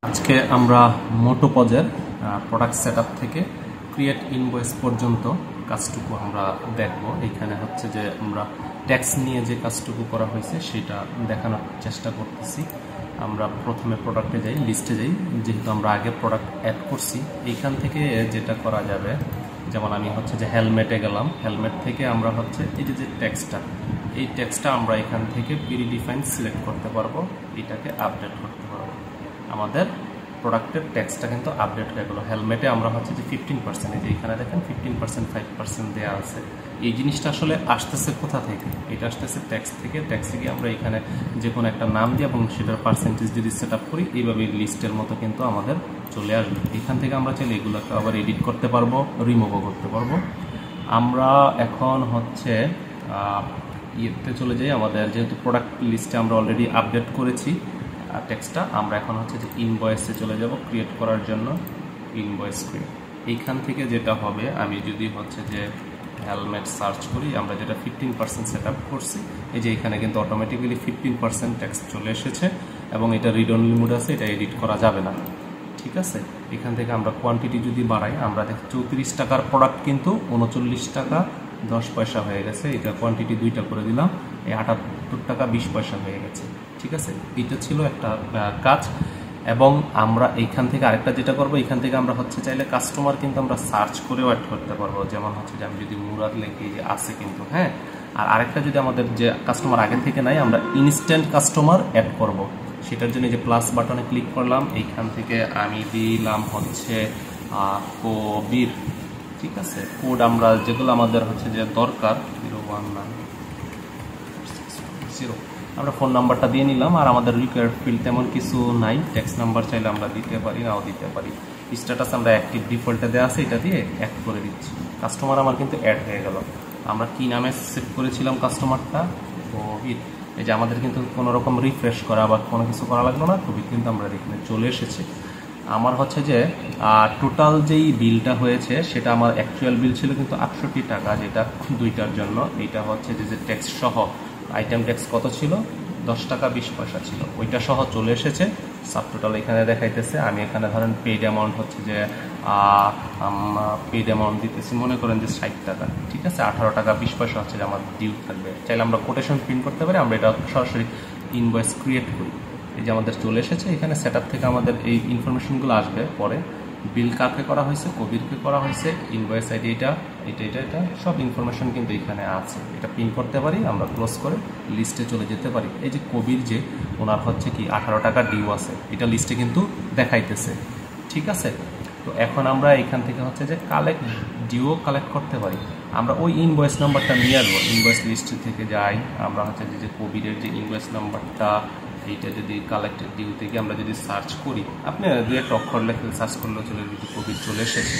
আজকে আমরা মোটোপজের product setup থেকে ক্রিয়েট ইনভয়েস পর্যন্ত কাজটুকু আমরা দেখব। এখানে হচ্ছে যে আমরা ট্যাক্স নিয়ে যে কাজটুকু করা হয়েছে সেটা দেখানোর চেষ্টা করতেছি। আমরা প্রথমে প্রোডাক্টে যাই, লিস্টে যাই, যেহেতু আমরা আগে প্রোডাক্ট অ্যাড করছি। এইখান থেকে যেটা করা যাবে, যেমন আমি হচ্ছে যে হেলমেটে গেলাম, হেলমেট থেকে আমরা হচ্ছে এই যে ট্যাক্সটা, এই ট্যাক্সটা আমরা এখান থেকে প্রিডিফাইন সিলেক্ট করতে পারবো, এটাকে আপডেট করতে পারবো। আমাদের প্রোডাক্টের ট্যাক্সটা কিন্তু আপডেট হয়ে গেল। হেলমেটে আমরা হচ্ছে যে 15%, এই যে এখানে দেখেন 15% 5% দেওয়া আছে। এই জিনিসটা আসলে আসতেছে কোথা থেকে? এটা আসতেছে ট্যাক্স থেকে। ট্যাক্সে গিয়ে আমরা এখানে যে কোনো একটা নাম দিয়ে এবং সেটার পার্সেন্টেজ যদি সেট আপ করি, এইভাবে লিস্টের মতো কিন্তু আমাদের চলে আসবে। এখান থেকে আমরা চাইলে এগুলোকে আবার এডিট করতে পারবো, রিমুভও করতে পারবো। আমরা এখন হচ্ছে ইয়েতে চলে যাই। আমাদের যেহেতু প্রোডাক্ট লিস্টে আমরা অলরেডি আপডেট করেছি টেক্সটটা, আমরা এখন হচ্ছে যে ইনভয়েসে চলে যাব ক্রিয়েট করার জন্য। ইনভয়েস ক্রিয়েট, এইখান থেকে যেটা হবে, আমি যদি হচ্ছে যে হেলমেট সার্চ করি, আমরা যেটা 15% সেট আপ করছি, এই যে এখানে কিন্তু অটোমেটিক্যালি 15% টেক্সট চলে এসেছে এবং এটা রিড অনলি মোড আছে, এটা এডিট করা যাবে না। ঠিক আছে, এখান থেকে আমরা কোয়ান্টিটি যদি বাড়াই, আমরা দেখি 34 টাকার প্রোডাক্ট কিন্তু 39 টাকা 10 পয়সা হয়ে গেছে। এটা কোয়ান্টিটি 2টা করে দিলাম, এই 78 টাকা 20 পয়সা হয়ে গেছে। ঠিক আছে, এটা ছিল একটা কাজ। এবং আমরা এইখান থেকে আরেকটা যেটা করবো, এখান থেকে আমরা হচ্ছে চাইলে কাস্টমার কিন্তু আমরা সার্চ করেও অ্যাড করতে পারবো। যেমন হচ্ছে যে আমি যদি মুরাদ লিখি, যে আছে কিন্তু, হ্যাঁ। আর আরেকটা যদি আমাদের যে কাস্টমার আগে থেকে নাই, আমরা ইনস্ট্যান্ট কাস্টমার অ্যাড করব। সেটার জন্য যে প্লাস বাটনে ক্লিক করলাম, এইখান থেকে আমি দিলাম হচ্ছে কবির। ঠিক আছে, কোড আমরা যেগুলো আমাদের হচ্ছে যে দরকার 01960, আমরা ফোন নাম্বারটা দিয়ে নিলাম। আর আমাদের রিকোয়ার্ড ফিল্ড তেমন কিছু নাই, ট্যাক্স নাম্বার চাইলে আমরা দিতে পারি, নাও দিতে পারি। স্ট্যাটাস আমরা অ্যাক্টিভ ডিফল্টে দেওয়া আছে, এটা দিয়ে অ্যাড করে দিচ্ছি। কাস্টমার আমার কিন্তু অ্যাড হয়ে গেল। আমরা কি নামে সেভ করেছিলাম কাস্টমারটা? কবির। এই যে আমাদের কিন্তু কোনো রকম রিফ্রেশ করা বা কোনো কিছু করা লাগলো না, কবির কিন্তু আমরা এখানে চলে এসেছে। আমার হচ্ছে যে টোটাল যেই বিলটা হয়েছে, সেটা আমার অ্যাকচুয়াল বিল ছিল কিন্তু 68 টাকা, যেটা 2টার জন্য। এইটা হচ্ছে যে ট্যাক্স সহ আইটেম ট্যাক্স কত ছিল? 10 টাকা 20 পয়সা ছিল, ওইটা সহ চলে এসেছে। সাব টোটাল এখানে দেখাইতেছে। আমি এখানে ধরেন পেড অ্যামাউন্ট হচ্ছে যে পেড অ্যামাউন্ট দিতেছি, মনে করেন যে 60 টাকা। ঠিক আছে, 18 টাকা 20 পয়সা হচ্ছে যে আমার ডিউ থাকবে। চাইলে আমরা কোটেশন প্রিন্ট করতে পারি, আমরা এটা সরাসরি ইনভয়েস ক্রিয়েট করি। এই যে আমাদের চলে এসেছে, এখানে সেট আপ থেকে আমাদের এই ইনফরমেশনগুলো আসবে পরে। বিল কাকে করা হয়েছে? কবিরকে করা হয়েছে। ইনভয়েস আইডি এটা সব ইনফরমেশন কিন্তু এখানে আছে। এটা প্রিন্ট করতে পারি, আমরা ক্লোজ করে লিস্টে চলে যেতে পারি। এই যে কবির, যে ওনার হচ্ছে কি 18 টাকা ডিউ আছে, এটা লিস্টে কিন্তু দেখাইতেছে। ঠিক আছে, তো এখন আমরা এখান থেকে হচ্ছে যে ডিউ কালেক্ট করতে পারি। আমরা ওই ইনভয়েস নাম্বারটা নিয়ে আসবো। ইনভয়েস লিস্ট থেকে যাই, আমরা হচ্ছে যে কবিরের যে ইনভয়েস নাম্বারটা, এইটা যদি কালেক্টেড ডিউ থেকে আমরা যদি সার্চ করি, আপনি 2-1 অক্ষর লেখে সার্চ করলেও চলে, যদি কবির চলে এসেছে।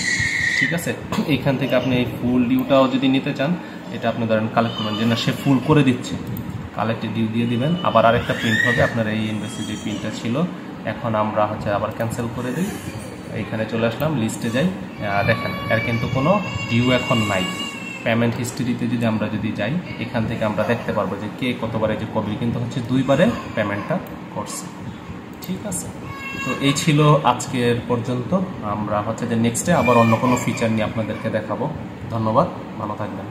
ঠিক আছে, এইখান থেকে আপনি এই ফুল ডিউটাও যদি নিতে চান, এটা আপনি ধরেন কালেক্ট করবেন, যে না সে ফুল করে দিচ্ছে, কালেক্টেড ডিউ দিয়ে দিবেন। আবার আরেকটা প্রিন্ট হবে আপনার এই ইনভয়েসে যে প্রিন্টটা ছিল। এখন আমরা হচ্ছে আবার ক্যান্সেল করে দিই, এইখানে চলে আসলাম, লিস্টে যাই, দেখেন এর কিন্তু কোনো ডিউ এখন নাই। পেমেন্ট হিস্ট্রিতে যদি আমরা যাই, এখান থেকে আমরা দেখতে পারবো যে কে কতবারে, যে কবির কিন্তু হচ্ছে 2বারে পেমেন্টটা করছে। ঠিক আছে, তো এই ছিল আজকের পর্যন্ত। আমরা হচ্ছে যে নেক্সটে আবার অন্য কোনো ফিচার নিয়ে আপনাদেরকে দেখাবো। ধন্যবাদ, ভালো থাকবেন।